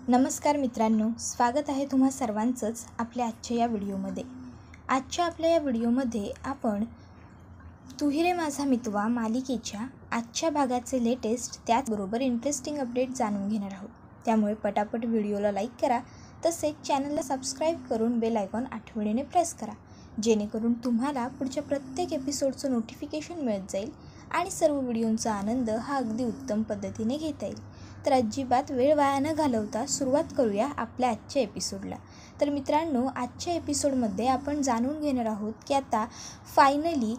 नमस्कार मित्रांनो, स्वागत आहे तुम्हा सर्वांचंच आपल्या आजच्या या व्हिडिओमध्ये. आजच्या आपल्या या व्हिडिओमध्ये आपण तू ही रे माझा मितवा मालिकेच्या आजच्या भागाचे लेटेस्ट त्याचबरोबर इंटरेस्टिंग अपडेट जाणून घेणार आहोत. त्यामुळे पटापट व्हिडिओला लाईक करा, तसेच चॅनलला सबस्क्राईब करून बेल आयकॉन आठवणीने प्रेस करा, जेणेकरून तुम्हाला पुढच्या प्रत्येक एपिसोडचं नोटिफिकेशन मिळत जाईल आणि सर्व व्हिडिओंचा आनंद हा अगदी उत्तम पद्धतीने घेता येईल. तर अजिबात वेळ वाया न घालवता सुरुवात करूया आपल्या आजच्या एपिसोडला. तर मित्रांनो, आजच्या एपिसोडमध्ये आपण जाणून घेणार आहोत की आता फायनली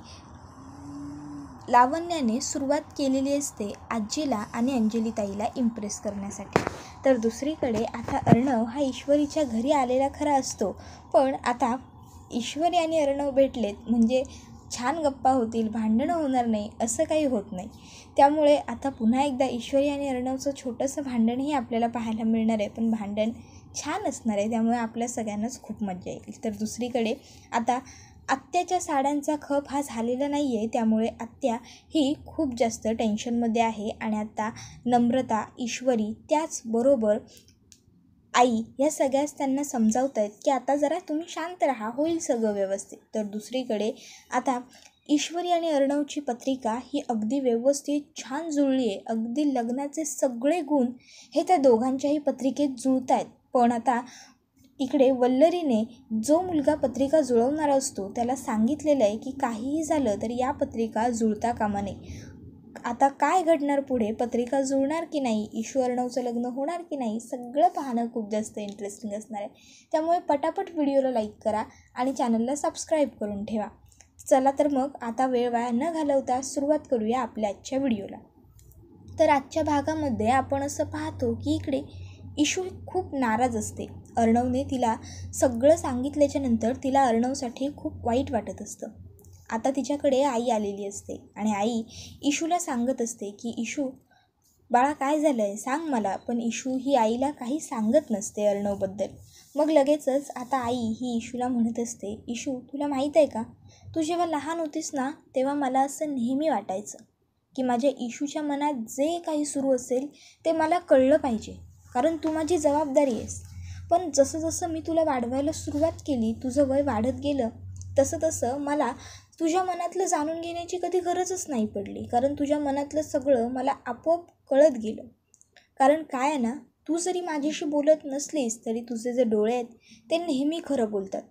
लावण्याने सुरुवात केलेली असते आजीला आणि अंजली ताईला इम्प्रेस करण्यासाठी. तर दुसरीकडे आता अर्णव हा ईश्वरीच्या घरी आलेला खरा असतो, पण आता ईश्वरी आणि अर्णव भेटलेत म्हणजे छान गप्पा होतील, भांडणं होणार नाही असं काही होत नाही. त्यामुळे आता पुन्हा एकदा ईश्वरी आणि अर्णवचं छोटंसं भांडणही आपल्याला पाहायला मिळणार आहे, पण भांडण छान असणार आहे, त्यामुळे आपल्या सगळ्यांनाच खूप मजा येईल. तर दुसरीकडे आता आत्याच्या साड्यांचा खप हा झालेला नाही आहे, त्यामुळे आत्या ही खूप जास्त टेन्शनमध्ये आहे आणि आता नम्रता, ईश्वरी त्याचबरोबर आई या सगळ्याच त्यांना समजावत आहेत की आता जरा तुम्ही शांत राहा, होईल सगळं व्यवस्थित. तर दुसरीकडे आता ईश्वरी आणि अर्णवची पत्रिका ही अगदी व्यवस्थित छान जुळली आहे. अगदी लग्नाचे सगळे गुण हे त्या दोघांच्याही पत्रिकेत जुळत आहेत. पण आता इकडे वल्लरीने जो मुलगा पत्रिका जुळवणारा असतो त्याला सांगितलेलं आहे की काहीही झालं तर या पत्रिका जुळता कामा नये. आता काय घडणार पुढे, पत्रिका जुळणार की नाही, ईशू अर्णवचं लग्न होणार की नाही, सगळं पाहणं खूप जास्त इंटरेस्टिंग असणार आहे. त्यामुळे पटापट व्हिडिओला लाईक करा आणि चॅनलला सबस्क्राईब करून ठेवा. चला तर मग आता वेळ वाया न घालवता सुरुवात करूया आपल्या आजच्या व्हिडिओला. तर आजच्या भागामध्ये आपण असं पाहतो की इकडे ईशू खूप नाराज असते. अर्णवने तिला सगळं सांगितल्याच्या नंतर तिला अर्णवसाठी खूप वाईट वाटत असतं. आता तिच्याकडे आई आलेली असते आणि आई ईशूला सांगत असते की ईशू बाळा काय झालं आहे सांग मला, पण ईशू ही आईला काही सांगत नसते अर्णवबद्दल. मग लगेचच आता आई ही ईशूला म्हणत असते, ईशू तुला माहीत आहे का, तू जेव्हा लहान होतीस ना तेव्हा मला असं नेहमी वाटायचं की माझ्या ईशूच्या मनात जे काही सुरू असेल ते मला कळलं पाहिजे, कारण तू माझी जबाबदारी आहेस. पण जसं जसं मी तुला वाढवायला सुरुवात केली, तुझं वय वाढत गेलं, तसं तसं मला तुझ्या मनातलं जाणून घेण्याची कधी गरजच नाही पडली, कारण तुझ्या मनातलं सगळं मला आपोआप कळत गेलं. कारण काय आहे ना, तू जरी माझ्याशी बोलत नसलीस तरी तुझे जे डोळे आहेत ते नेहमी खरं बोलतात.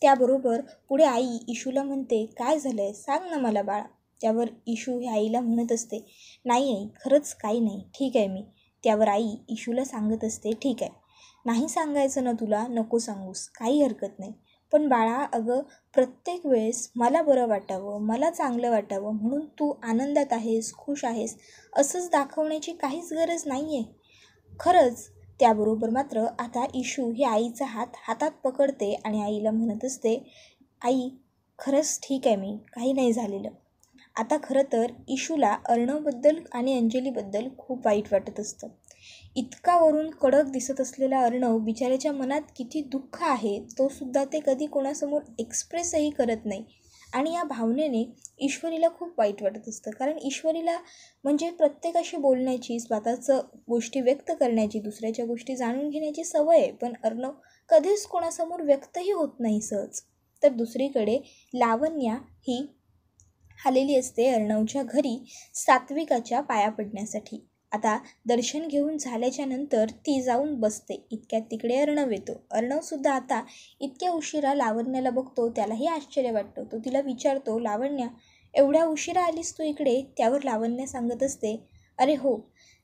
त्याबरोबर पुढे आई ईशूला म्हणते, काय झालं आहे सांग ना मला बाळा. त्यावर ईशू ही आईला म्हणत असते, नाही आई खरंच काही नाही, ठीक आहे मी. त्यावर आई ईशूला सांगत असते, ठीक आहे, नाही सांगायचं ना तुला, नको सांगूस, काही हरकत नाही. पण बाळा अगं, प्रत्येक वेळेस मला बरं वाटावं, मला चांगलं वाटावं म्हणून तू आनंदात आहेस, खुश आहेस असंच दाखवण्याची काहीच गरज नाही आहे खरंच. त्याबरोबर मात्र आता ईशू ही आईचा हातात पकडते आणि आईला म्हणत असते, आई खरंच ठीक आहे मी, काही नाही झालेलं. आता खरं तर ईशूला अर्णवबद्दल आणि अंजलीबद्दल खूप वाईट वाटत असतं. इतका वरून कडक दिसत असलेला अर्णव बिचाऱ्याच्या मनात किती दुःख आहे तो सुद्धा ते कधी कोणासमोर एक्सप्रेसही करत नाही. आणि या भावनेने ईश्वरीला खूप वाईट वाटत असतं, कारण ईश्वरीला म्हणजे प्रत्येकाशी बोलण्याची, स्वतःचं गोष्टी व्यक्त करण्याची, दुसऱ्याच्या गोष्टी जाणून घेण्याची सवय आहे, पण अर्णव कधीच कोणासमोर व्यक्तही होत नाही सहज. तर दुसरीकडे लावण्या ही आलेली असते अर्णवच्या घरी सात्विकाच्या पाया पडण्यासाठी. आता दर्शन घेऊन झाल्याच्या नंतर ती जाऊन बसते, इतक्यात तिकडे अर्णव येतो. अर्णवसुद्धा आता इतक्या उशिरा लावण्याला बघतो, त्यालाही आश्चर्य वाटतं. तो तिला विचारतो, लावण्या एवढ्या उशिरा आलीस तू इकडे. त्यावर लावण्या सांगत असते, अरे हो,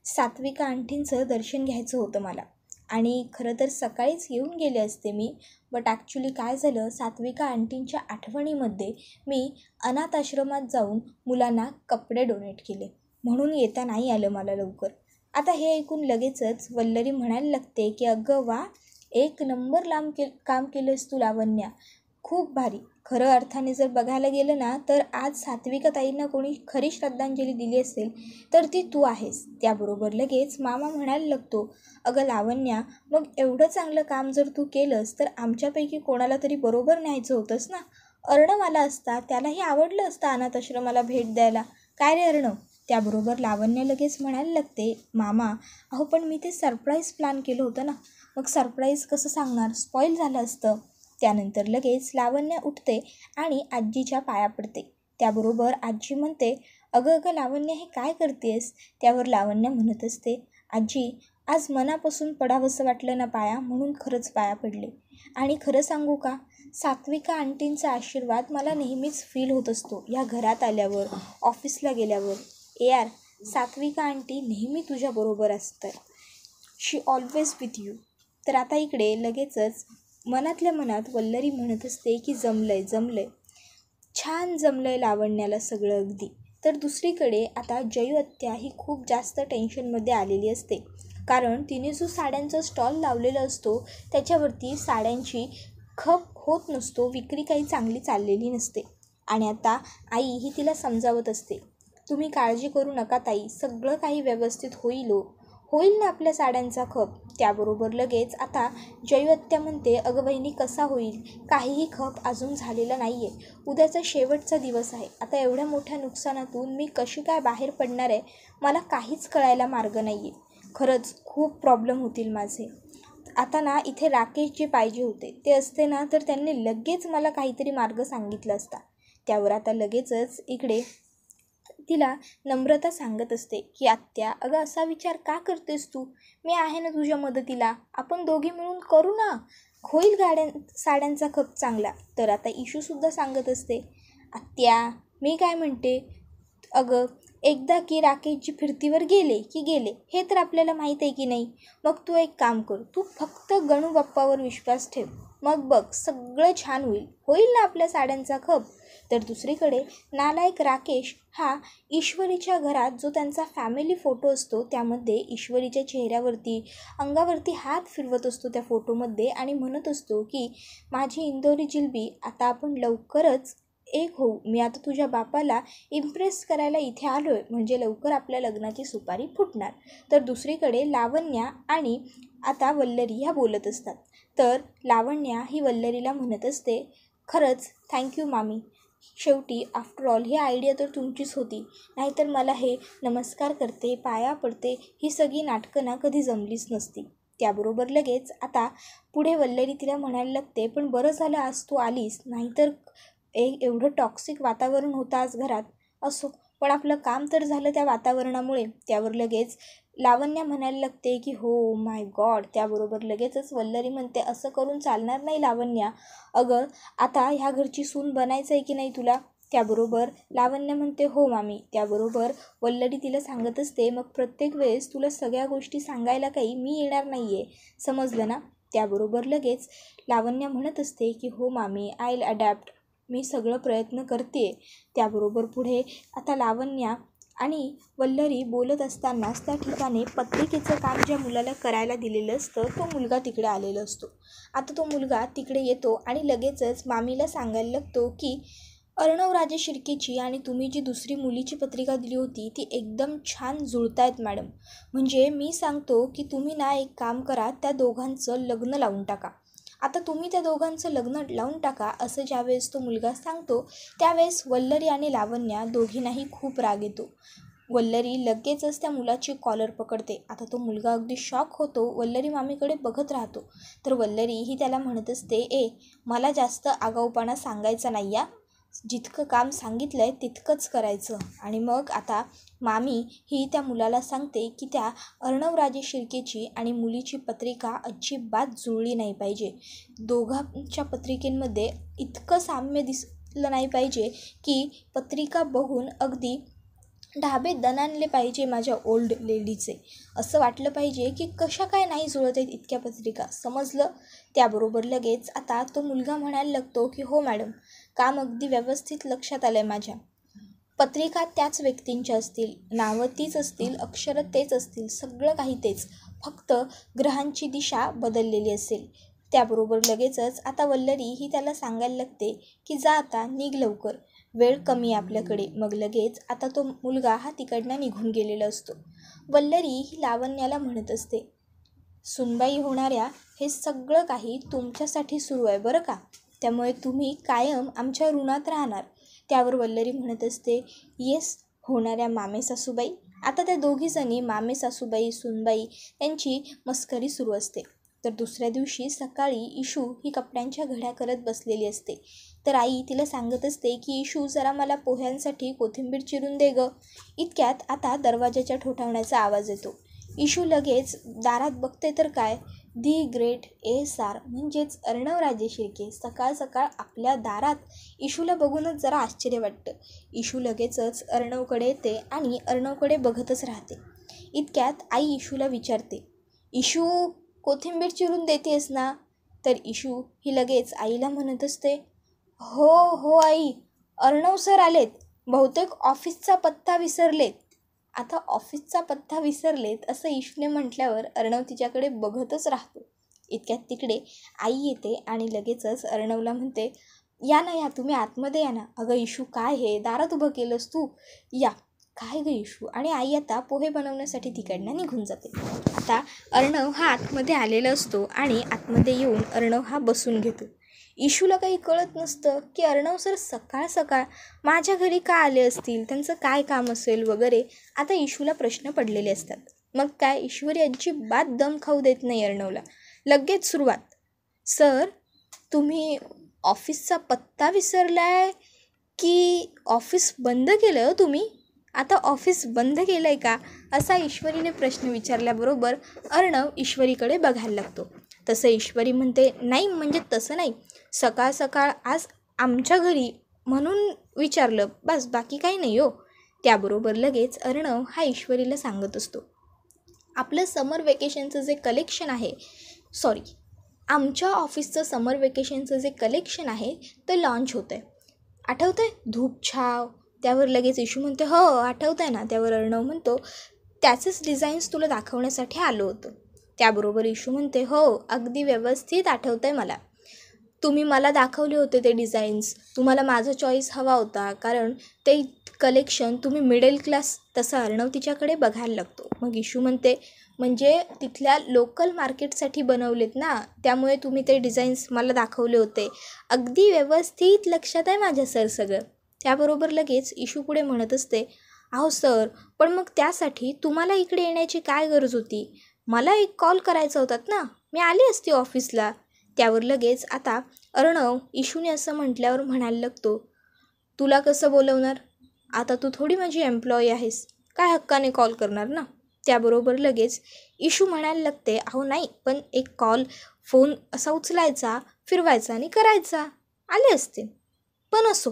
सात्विका आंटींचं दर्शन घ्यायचं होतं मला, आणि खरं तर सकाळीच येऊन गेले असते मी, बट ॲक्च्युली काय झालं, सात्विका आंटींच्या आठवणीमध्ये मी अनाथ आश्रमात जाऊन मुलांना कपडे डोनेट केले, म्हणून येता नाही आलं मला लवकर. आता हे ऐकून लगेचच वल्लरी म्हणायला लागते की अगं वा, एक नंबर काम केलंस तू लावण्या, खूप भारी. खरं अर्थाने जर बघायला गेलं ना तर आज सात्विका ताईंना कोणी खरी श्रद्धांजली दिली असेल तर ती तू आहेस. त्याबरोबर लगेच मामा म्हणायला लागतो, अगं लावण्या, मग एवढं चांगलं काम जर तू केलंस तर आमच्यापैकी कोणाला तरी बरोबर न्यायचं होतंस ना. अर्णव आला असता, त्यालाही आवडलं असतं अनाथ आश्रमाला भेट द्यायला. काय रे अर्णव, त्याबरोबर लावण्य लगेच म्हणायला लागते, मामा अहो पण मी ते सरप्राईज प्लॅन केलं होतं ना, मग सरप्राईज कसं सांगणार, स्पॉईल झालं असतं. त्यानंतर लगेच लावण्य उठते आणि आजीच्या पाया पडते. त्याबरोबर आजी म्हणते, अगं अगं लावण्य हे काय करतेस? त्यावर लावण्य म्हणत असते, आजी आज मनापासून पडावंसं वाटलं ना पाया, म्हणून खरंच पाया पडले. आणि खरं सांगू का, सात्विका आंटींचा आशीर्वाद मला नेहमीच फील होत असतो या घरात आल्यावर, ऑफिसला गेल्यावर. यार सात्विका आंटी नेहमी तुझ्याबरोबर असतात, शी ऑलवेज विथ यू. तर आता इकडे लगेचच मनातल्या मनात वल्लरी म्हणत असते की जमलंय जमलंय, छान जमलंय लावण्याला सगळं अगदी. तर दुसरीकडे आता जयू आत्या ही खूप जास्त टेन्शनमध्ये आलेली असते, कारण तिने जो साड्यांचा स्टॉल लावलेला असतो त्याच्यावरती साड्यांची खप होत नसतो, विक्री काही चांगली चाललेली नसते. आणि आता आई ही तिला समजावत असते, तुम्ही काळजी करू नका ताई, सगळं काही व्यवस्थित होईल ना आपल्या साड्यांचा खप. त्याबरोबर लगेच आता जयू आत्या म्हणते, अगं बहिणी कसा होईल, काहीही खप अजून झालेला नाही आहे, उद्याचा शेवटचा दिवस आहे. आता एवढ्या मोठ्या नुकसानातून मी कशी काय बाहेर पडणार आहे, मला काहीच कळायला मार्ग नाही आहे. खरंच खूप प्रॉब्लेम होतील माझे. आता ना इथे राकेश जे पाहिजे होते ते असते ना, तर त्यांनी लगेच मला काहीतरी मार्ग सांगितला असता. त्यावर आता लगेचच इकडे तिला नम्रता सांगत असते की आत्या अगं असा विचार का करतेस तू, मी आहे ना तुझ्या मदतीला, आपण दोघी मिळून करू ना, होईल साड्यांचा खप चांगला. तर आता इशूसुद्धा सांगत असते, आत्या मी काय म्हणते, अगं एकदा की राकेशजी फिरतीवर गेले की गेले हे तर आपल्याला माहीत आहे की नाही, मग तू एक काम कर, तू फक्त गणू बाप्पावर विश्वास ठेव, मग बघ सगळं छान होईल ना आपल्या साड्यांचा खप. तर दुसरीकडे नालायक राकेश हा ईश्वरीच्या घरात जो त्यांचा फॅमिली फोटो असतो त्यामध्ये ईश्वरीच्या चेहऱ्यावरती अंगावरती हात फिरवत असतो त्या फोटोमध्ये आणि म्हणत असतो की माझी इंदोरी जिलबी आता आपण लवकरच एक होऊ, मी आता तुझ्या बापाला इम्प्रेस करायला इथे आलो आहे, म्हणजे लवकर आपल्या लग्नाची सुपारी फुटणार. तर दुसरीकडे लावण्या आणि आता वल्लरी ह्या बोलत असतात. तर लावण्या ही वल्लरीला म्हणत असते, खरंच थँक्यू मामी, शेवटी आफ्टर ऑल ही आयडिया तर तुमचीच होती, नाहीतर मला हे नमस्कार करते पाया पडते ही सगळी नाटकं ना कधी जमलीच नसती. त्याबरोबर लगेच आता पुढे वल्लरी तिला म्हणायला लागते, पण बरं झालं आज तू आलीस, नाहीतर एवढं टॉक्सिक वातावरण होतं आज घरात. असो पण आपलं काम तर झालं त्या वातावरणामुळे. त्यावर लगेच लावण्या म्हणायला लागते की हो माय गॉड. त्याबरोबर लगेचच वल्लरी म्हणते, असं करून चालणार नाही लावण्या, अगं आता ह्या घरची सून बनायचं आहे की नाही तुला. त्याबरोबर लावण्य म्हणते, हो मामी. त्याबरोबर वल्लरी तिला सांगत असते, मग प्रत्येक वेळेस तुला सगळ्या गोष्टी सांगायला काही मी येणार नाही आहे, समजलं ना. त्याबरोबर लगेच लावण्य म्हणत असते की हो मामी, आय विल अडॅप्ट, मी सगळं प्रयत्न करते. त्याबरोबर पुढे आता लावण्या आणि वल्लरी बोलत असतानाच त्या ठिकाणी पत्रिकेचं काम ज्या मुलाला करायला दिलेलं असतं तो मुलगा तिकडे आलेला असतो. आता तो मुलगा तिकडे येतो आणि लगेचच मामीला सांगायला लागतो की अर्णव राजे शिर्केची आणि तुम्ही जी दुसरी मुलीची पत्रिका दिली होती ती एकदम छान जुळतायत मॅडम, म्हणजे मी सांगतो की तुम्ही ना एक काम करा, त्या दोघांचं लग्न लावून टाका. आता तुम्ही त्या दोघांचं लग्न लावून टाका असं ज्यावेळेस तो मुलगा सांगतो त्यावेळेस वल्लरी आणि लावण्या दोघींनाही खूप राग येतो. वल्लरी लगेचच त्या मुलाची कॉलर पकडते. आता तो मुलगा अगदी शॉक होतो, वल्लरी मामीकडे बघत राहतो. तर वल्लरी ही त्याला म्हणत असते, मला जास्त आगाऊपणा सांगायचा नाही या, जितकं काम सांगितलं आहे तितकंच करायचं. आणि मग आता मामी ही त्या मुलाला सांगते की त्या अर्णवराजे शिर्केची आणि मुलीची पत्रिका अजिबात जुळली नाही पाहिजे, दोघांच्या पत्रिकेमध्ये इतकं साम्य दिसलं नाही पाहिजे की पत्रिका बघून अगदी ढाबे दणाणले पाहिजे माझ्या ओल्ड लेडीचे, असं वाटलं पाहिजे की कशा काय नाही जुळत आहेत इतक्या पत्रिका, समजलं. त्याबरोबर लगेच आता तो मुलगा म्हणायला लागतो की हो मॅडम, काम अगदी व्यवस्थित लक्षात आलं आहे माझ्या, पत्रिका त्याच व्यक्तींच्या असतील, नावं तीच असतील, अक्षरं तेच असतील, सगळं काही तेच, फक्त ग्रहांची दिशा बदललेली असेल. त्याबरोबर लगेचच आता वल्लरी ही त्याला सांगायला लागते की जा आता निघ लवकर, वेळ कमी आहे आपल्याकडे. मग लगेच आता तो मुलगा हा तिकडनं निघून गेलेला असतो. वल्लरी ही लावण्याला म्हणत असते, सुनबाई होणाऱ्या हे सगळं काही तुमच्यासाठी सुरू आहे बरं का, त्यामुळे तुम्ही कायम आमच्या ऋणात राहणार. त्यावर वल्लरी म्हणत असते, येस होणाऱ्या मामे सासूबाई. आता त्या दोघीजणी मामे सासूबाई सूनबाई यांची मस्करी सुरू असते. तर दुसऱ्या दिवशी सकाळी इशू ही कपड्यांच्या घड्या करत बसलेली असते. तर आई तिला सांगत असते की इशू जरा मला पोह्यांसाठी कोथिंबीर चिरून दे ग. इतक्यात आता दरवाजाच्या ठोठावण्याचा आवाज येतो. इशू लगेच दारात बघते तर काय, दी ग्रेट ASR म्हणजेच अर्णवराजे शिर्के सकाळ सकाळ आपल्या दारात. इशूला बघूनच जरा आश्चर्य वाटतं. इशू लगेचच अर्णवकडे येते आणि अर्णवकडे बघतच राहते. इतक्यात आई इशूला विचारते, इशू कोथिंबीर चिरून देतेस ना? तर इशू ही लगेच आईला म्हणत असते, हो हो आई, अर्णव सर आलेत, बहुतेक ऑफिसचा पत्ता विसरलेत. आता ऑफिसचा पत्ता विसरलेत असं इशूने म्हटल्यावर अर्णव तिच्याकडे बघतच राहतो. इतक्यात तिकडे आई येते आणि लगेचच अर्णवला म्हणते, या ना, या तुम्ही आतमध्ये या ना. अगं इशू, काय हे दारात उभं केलंस तू, या. काय गं इशू. आणि आई आता पोहे बनवण्यासाठी तिकडनं निघून जाते. आता अर्णव हा आतमध्ये आलेला असतो आणि आतमध्ये येऊन अर्णव हा बसून घेतो. इशूला काही कळत नसतं की अर्णव सर सकाळ सकाळ माझ्या घरी का आले असतील, त्यांचं काय काम असेल वगैरे. आता इशूला प्रश्न पडलेले असतात. मग काय, ईश्वरी अजिबात दम खाऊ देत नाही अर्णवला. लगेच सुरुवात, सर तुम्ही ऑफिसचा पत्ता विसरलाय की ऑफिस बंद केलं तुम्ही? आता ऑफिस बंद केलं आहे का, असा ईश्वरीने प्रश्न विचारल्याबरोबर अर्णव ईश्वरीकडे बघायला लागतो. तसं ईश्वरी म्हणते, नाही म्हणजे तसं नाही, सकाळ सकाळ आज आमच्या घरी म्हणून विचारलं, बस बाकी काही नाही हो. त्याबरोबर लगेच अर्णव हा ईश्वरीला सांगत असतो, आपलं समर वेकेशनचं जे कलेक्शन आहे, आमच्या ऑफिसचं समर वेकेशनचं जे कलेक्शन आहे ते लॉन्च होतं आहे, आठवतं आहे धूपछाव. त्यावर लगेच इशू म्हणते, हो आठवतं आहे ना. त्यावर अर्णव म्हणतो, त्याचंच डिझाईन्स तुला दाखवण्यासाठी आलो होतं. त्याबरोबर इशू म्हणते, हो अगदी व्यवस्थित आठवतं आहे मला, तुम्ही मला दाखवले होते ते डिझाईन्स. तुम्हाला माझा चॉईस हवा होता कारण ते कलेक्शन तुम्ही मिडल क्लास. तसं अर्णव तिच्याकडे बघायला लागतो. मग इशू म्हणते, म्हणजे तिथल्या लोकल मार्केटसाठी बनवलेत ना, त्यामुळे तुम्ही ते डिझाईन्स मला दाखवले होते. अगदी व्यवस्थित लक्षात आहे माझ्या सर सगळं. त्याबरोबर लगेच इशू पुढे म्हणत असते, अहो सर, पण मग त्यासाठी तुम्हाला इकडे येण्याची काय गरज होती? मला एक कॉल करायचा होतात ना, मी आली असती ऑफिसला. त्यावर लगेच आता अर्णव इशूने असं म्हटल्यावर म्हणायला लागतो, तुला कसं बोलवणार? आता तू थोडी माझी एम्प्लॉई आहेस, काय हक्काने कॉल करणार ना. त्याबरोबर लगेच इशू म्हणायला लागते, अहो नाही, पण एक कॉल, फोन असा उचलायचा, फिरवायचा आणि करायचा, आले असते. पण असो.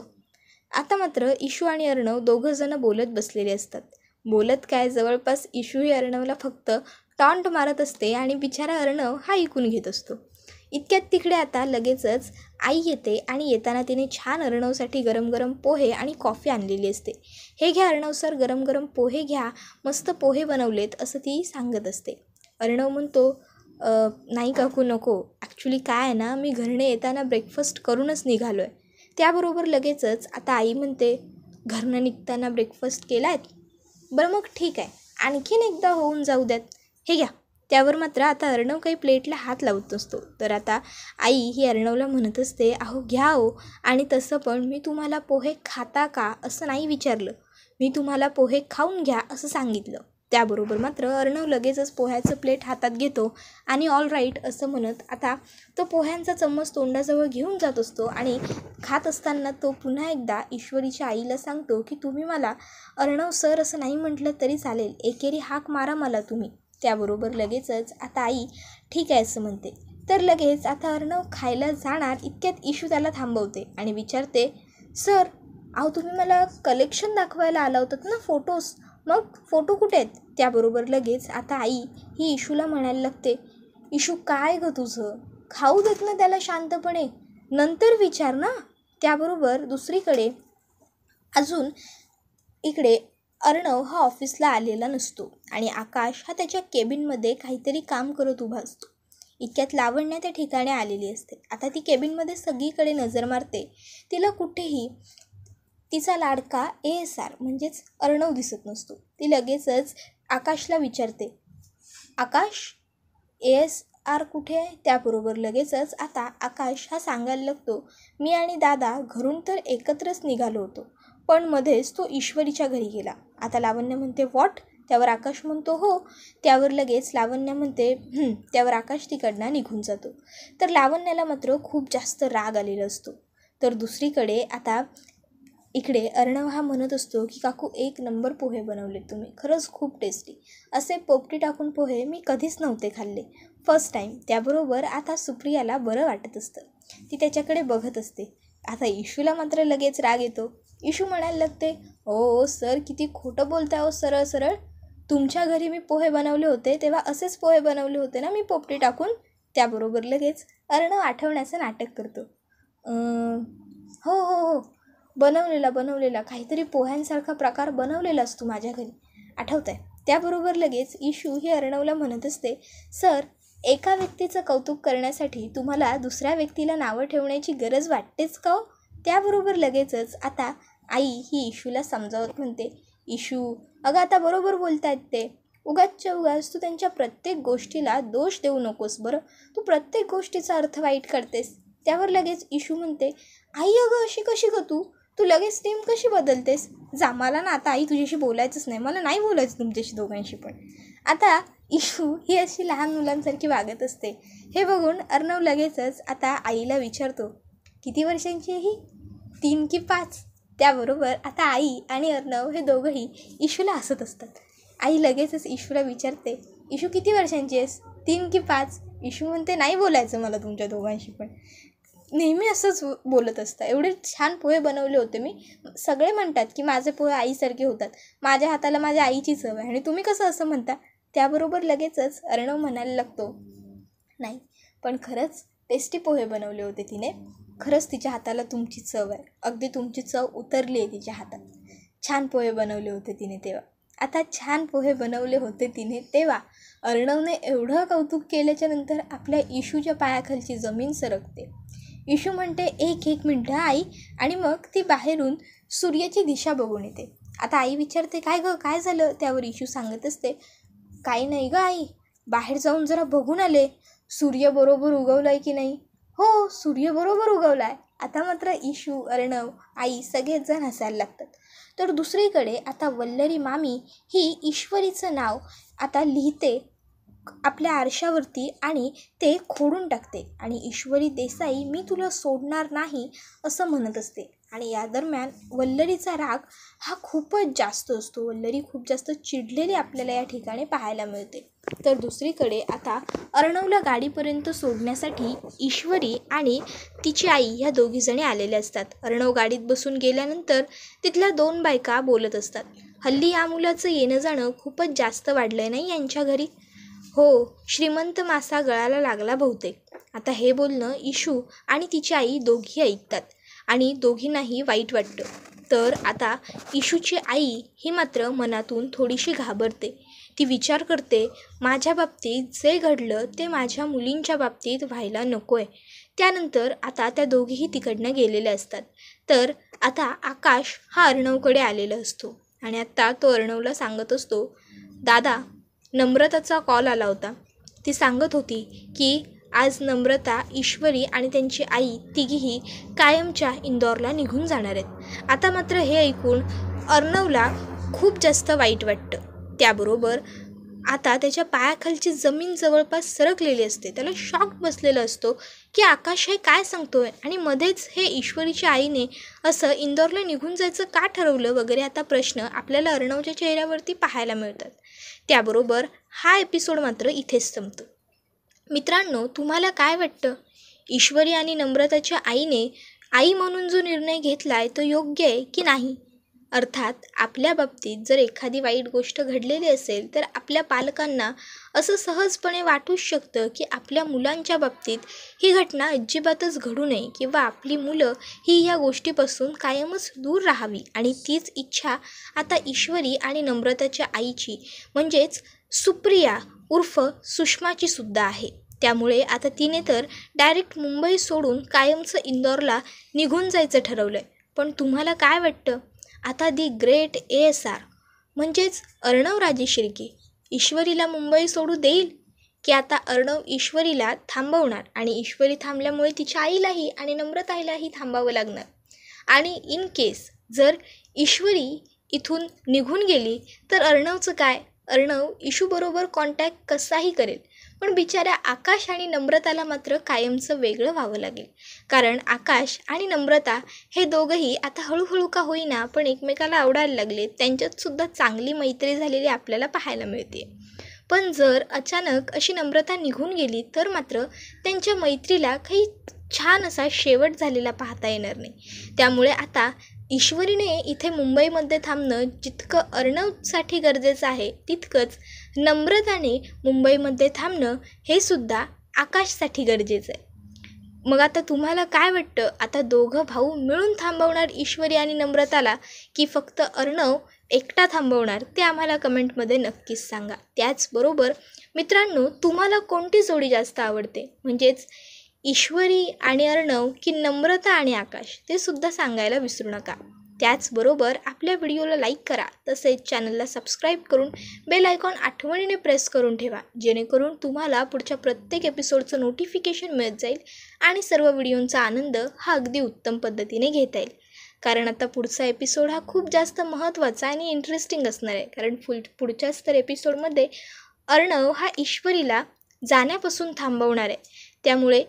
आता मात्र इशू आणि अर्णव दोघंजणं बोलत बसलेले असतात. बोलत काय, जवळपास इशू ही अर्णवला फक्त टॉन्ट मारत असते आणि बिचारा अर्णव हा ऐकून घेत असतो. इतक्यात तिकडे आता लगेचच आई येते आणि येताना तिने छान अर्णवसाठी गरम गरम पोहे आणि कॉफी आणलेली असते. हे घ्या अर्णव सर, गरम गरम पोहे घ्या, मस्त पोहे बनवलेत असं ती सांगत असते. अर्णव म्हणतो, नाही काकू नको, ॲक्च्युली काय आहे ना, मी घरने येताना ब्रेकफास्ट करूनच निघालो आहे. त्याबरोबर लगेचच आता आई म्हणते, घरनं निघताना ब्रेकफास्ट केला आहेत? बरं मग ठीक आहे, आणखीन एकदा होऊन जाऊ द्यात, हे घ्या. त्यावर मात्र आता अर्णव काही प्लेटला हात लावत नसतो. तर आता आई ही अर्णवला म्हणत असते, अहो घ्या हो. आणि तसं पण मी तुम्हाला पोहे खाता का असं नाही विचारलं, मी तुम्हाला पोहे खाऊन घ्या असं सांगितलं. त्याबरोबर मात्र अर्णव लगेचच पोह्याचं प्लेट हातात घेतो आणि ऑल राईट असं म्हणत आता तो पोह्यांचा चम्मच तोंडाजवळ घेऊन जात असतो. आणि खात असताना तो पुन्हा एकदा ईश्वरीच्या आईला सांगतो की तुम्ही मला अर्णव सर असं नाही म्हटलं तरी चालेल, एकेरी हाक मारा मला तुम्ही. त्याबरोबर लगेचच आता आई ठीक आहे असं म्हणते. तर लगेच आता अर्णव खायला जाणार इतक्यात इशू त्याला थांबवते आणि विचारते, सर अहो तुम्ही मला कलेक्शन दाखवायला आला होतात ना, फोटोज, मग फोटो कुठे आहेत? त्याबरोबर लगेच आता आई ही इशूला म्हणायला लागते, इशू काय गं तुझं, खाऊ देत ना त्याला शांतपणे, नंतर विचार ना. त्याबरोबर दुसरीकडे अजून इकडे अर्णव हा ऑफिसला आलेला नसतो आणि आकाश हा त्याच्या केबिनमध्ये काहीतरी काम करत उभा असतो. इतक्यात लावण्या त्या ठिकाणी आलेली असते. आता ती केबिनमध्ये सगळीकडे नजर मारते, तिला कुठेही तिचा लाडका ASR म्हणजेच अर्णव दिसत नसतो. ती लगेचच आकाशला विचारते, आकाश ASR कुठे आहे? त्याबरोबर लगेचच आता आकाश हा सांगायला लागतो, मी आणि दादा घरून तर एकत्रच निघालो होतो, पण मध्येच तो ईश्वरीच्या घरी गेला. आता लावण्य म्हणते व्हॉट? त्यावर आकाश म्हणतो हो. त्यावर लगेच लावण्य म्हणते त्यावर आकाश तिकडनं निघून जातो. तर लावण्याला मात्र खूप जास्त राग आलेला असतो. तर दुसरीकडे आता इकडे अर्णव हा म्हणत असतो की काकू 1 नंबर पोहे बनवले तुम्ही, खरंच खूप टेस्टी. असे पोपटी टाकून पोहे मी कधीच नव्हते खाल्ले, फर्स्ट टाईम. त्याबरोबर आता सुप्रियाला बरं वाटत असतं. ती त्याच्याकडे बघत असते. आता इशूला मात्र लगेच राग येतो. इशू म्हणायला लागते, ओ सर किती खोटं बोलताय हो, सरळ सरळ. तुमच्या घरी मी पोहे बनवले होते तेव्हा असेच पोहे बनवले होते ना मी पोपटी टाकून. त्याबरोबर लगेच अर्णव आठवण्याचं नाटक करतो. हो हो हो बनवलेला काहीतरी पोह्यांसारखा प्रकार बनवलेलास तू माझ्या घरी, आठवत आहे. त्याबरोबर लगेच इशू ही अर्णवला म्हणत असते, सर एका व्यक्तीचं कौतुक करण्यासाठी तुम्हाला दुसऱ्या व्यक्तीला नावं ठेवण्याची गरज वाटतेच का हो? त्याबरोबर लगेचच आता आई ही इशूला समजावत म्हणते, इशू अगं आता बरोबर बोलतायत ते, उगाचच्या उगाच तू त्यांच्या प्रत्येक गोष्टीला दोष देऊ नकोस बरं, तू प्रत्येक गोष्टीचा अर्थ वाईट करतेस. त्यावर लगेच इशू म्हणते, आई अगं अशी कशी ग तू लगेच टीम कशी बदलतेस? जा, मला ना आता आई तुझ्याशी बोलायचंच नाही, मला नाही बोलायचं तुमच्याशी दोघांशी पण. आता इशू ही अशी लहान मुलांसारखी वागत असते. हे बघून अर्णव लगेचच आता आईला विचारतो, किती वर्षांची आहे ही, 3 की 5? त्याबरोबर आता आई आणि अर्णव हे दोघंही इशूला हसत असतात. आई लगेचच इशूला विचारते, इशू किती वर्षांची आहेस, 3 की 5? इशू म्हणते, नाही बोलायचं मला तुमच्या दोघांशी पण. नेहमी असंच बोलत असतं. एवढे छान पोहे बनवले होते मी, सगळे म्हणतात की माझे पोहे आईसारखे होतात, माझ्या हाताला माझ्या आईची चव आहे, आणि तुम्ही कसं असं म्हणता? त्याबरोबर लगेचच अर्णव म्हणायला लागतो, नाही पण खरंच टेस्टी पोहे बनवले होते तिने, खरंच तिच्या हाताला तुमची चव आहे, अगदी तुमची चव उतरली आहे तिच्या हातात, छान पोहे बनवले होते तिने तेव्हा. आता छान पोहे बनवले होते तिने तेव्हा अर्णवने एवढं कौतुक केल्याच्या नंतर आपल्या इशूच्या पायाखालची जमीन सरकते. इशू म्हणते, एक मिनटं आई, आणि मग ती बाहेरून सूर्याची दिशा बघून येते. आता आई विचारते, काय गं काय झालं? त्यावर इशू सांगत असते, काही नाही गं आई, बाहेर जाऊन जरा बघून आले, सूर्य बरोबर उगवलाय की नाही. हो सूर्य बरोबर उगवलाय. आता मात्र इशू, अर्णव, आई सगळेच जण हसायला लागतात. तर दुसरीकडे आता वल्लरी मामी ही ईश्वरीचं नाव आता लिहिते आपल्या आरशावरती आणि ते खोडून टाकते, आणि ईश्वरी देसाई मी तुला सोडणार नाही असं म्हणत असते. आणि या दरम्यान वल्लरीचा राग हा खूपच जास्त असतो. वल्लरी खूप जास्त चिडलेली आपल्याला या ठिकाणी पाहायला मिळते. तर दुसरीकडे आता अर्णवला गाडीपर्यंत सोडण्यासाठी ईश्वरी आणि तिची आई ह्या दोघीजणी आलेल्या असतात. अर्णव गाडीत बसून गेल्यानंतर तिथल्या 2 बायका बोलत असतात, हल्ली या मुलाचं येणं जाणं खूपच जास्त वाढलंय नाही यांच्या घरी. हो, श्रीमंत मासा गळाला लागला बहुतेक. आता हे बोलणं इशू आणि तिची आई दोघी ऐकतात आणि दोघींनाही वाईट वाटतं. तर आता इशूची आई ही मात्र मनातून थोडीशी घाबरते. ती विचार करते, माझ्या बाबतीत जे घडलं ते माझ्या मुलींच्या बाबतीत व्हायला नको आहे. त्यानंतर आता त्या दोघीही तिकडनं गेलेल्या असतात. तर आता आकाश हा अर्णवकडे आलेला असतो आणि आत्ता तो अर्णवला सांगत असतो, दादा नम्रताचा कॉल आला होता. ती सांगत होती की आज नम्रता, ईश्वरी आणि त्यांची आई तिघीही कायमच्या इंदोरला निघून जाणार आहेत. आता मात्र हे ऐकून अर्णवला खूप जास्त वाईट वाटतं. त्याबरोबर आता त्याच्या पायाखालची जमीन जवळपास सरकलेली असते. त्याला शॉक बसलेला असतो की आकाश हे काय सांगतोय, आणि मध्येच हे ईश्वरीच्या आईने असं इंदोरला निघून जायचं का ठरवलं वगैरे आता प्रश्न आपल्याला अर्णवच्या चेहऱ्यावरती पाहायला मिळतात. त्याबरोबर हा एपिसोड मात्र इथेच संपतो. मित्रांनो, तुम्हाला काय वाटतं? ईश्वरी आणि नम्रताच्या आईने आई म्हणून जो निर्णय घेतला आहे तो योग्य आहे की नाही? अर्थात आपल्या बाबतीत जर एखादी वाईट गोष्ट घडलेली असेल तर आपल्या पालकांना असं सहजपणे वाटूच शकतं की आपल्या मुलांच्या बाबतीत ही घटना अजिबातच घडू नये, किंवा आपली मुलं ही या गोष्टीपासून कायमच दूर राहावी. आणि तीच इच्छा आता ईश्वरी आणि नम्रताच्या आईची म्हणजेच सुप्रिया उर्फ सुषमाची सुद्धा आहे. त्यामुळे आता तिने तर डायरेक्ट मुंबई सोडून कायमचं इंदोरला निघून जायचं ठरवलं आहे. पण तुम्हाला काय वाटतं? आता दी ग्रेट ASR म्हणजेच अर्णव राजे शिर्के ईश्वरीला मुंबई सोडू देईल, की आता अर्णव ईश्वरीला थांबवणार आणि ईश्वरी थांबल्यामुळे तिच्या आईलाही आणि नम्रताईलाही थांबावं लागणार? आणि इन केस जर ईश्वरी इथून निघून गेली तर अर्णवचं काय? अर्णव इशूबरोबर कॉन्टॅक्ट कसाही करेल, पण बिचाऱ्या आकाश आणि नम्रताला मात्र कायमचं वेगळं व्हावं लागेल. कारण आकाश आणि नम्रता हे दोघंही आता हळूहळू का होईना पण एकमेकाला आवडायला लागले. त्यांच्यातसुद्धा चांगली मैत्री झालेली आपल्याला पाहायला मिळते. पण जर अचानक अशी नम्रता निघून गेली तर मात्र त्यांच्या मैत्रीला काही छान असा शेवट झालेला पाहता येणार नाही. त्यामुळे आता ईश्वरीने इथे मुंबईमध्ये थांबणं जितकं अर्णवसाठी गरजेचं आहे, तितकंच नम्रताने मुंबईमध्ये थांबणं हे सुद्धा आकाशसाठी गरजेचं आहे. मग आता तुम्हाला काय वाटतं? आता दोघं भाऊ मिळून थांबवणार ईश्वरी आणि नम्रताला की फक्त अर्णव एकटा थांबवणार? ते आम्हाला कमेंटमध्ये नक्कीच सांगा. त्याचबरोबर मित्रांनो, तुम्हाला कोणती जोडी जास्त आवडते? म्हणजेच ईश्वरी आणि अर्णव की नम्रता आणि आकाश? ते सुद्धा सांगायला विसरू नका. त्याचबरोबर आपल्या व्हिडिओला लाईक करा, तसेच चॅनलला सबस्क्राईब करून बेल आयकॉन आठवणीने प्रेस करून ठेवा, जेणेकरून तुम्हाला पुढच्या प्रत्येक एपिसोडचं नोटिफिकेशन मिळत जाईल आणि सर्व व्हिडिओंचा आनंद हा अगदी उत्तम पद्धतीने घेता येईल. कारण आता पुढचा एपिसोड हा खूप जास्त महत्त्वाचा आणि इंटरेस्टिंग असणार आहे. कारण पुढच्याच तर एपिसोडमध्ये अर्णव हा ईश्वरीला जाण्यापासून थांबवणार आहे. त्यामुळे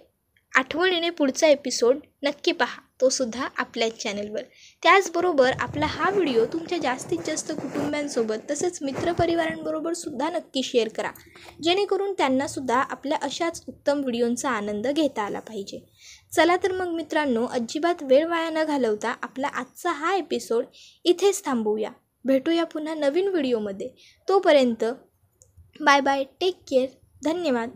आठवणीने पुढचा एपिसोड नक्की पहा, तो सुद्धा आपल्याच चॅनलवर. त्याचबरोबर आपला हा व्हिडिओ तुमच्या जास्तीत जास्त कुटुंबियांसोबत तसेच मित्रपरिवारांबरोबर सुद्धा नक्की शेअर करा, जेणेकरून त्यांनासुद्धा आपल्या अशाच उत्तम व्हिडिओंचा आनंद घेता आला पाहिजे. चला तर मग मित्रांनो, अजिबात वेळ वाया न घालवता आपला आजचा हा एपिसोड इथेच थांबवूया. भेटूया पुन्हा नवीन व्हिडिओमध्ये. तोपर्यंत बाय बाय, टेक केअर, धन्यवाद.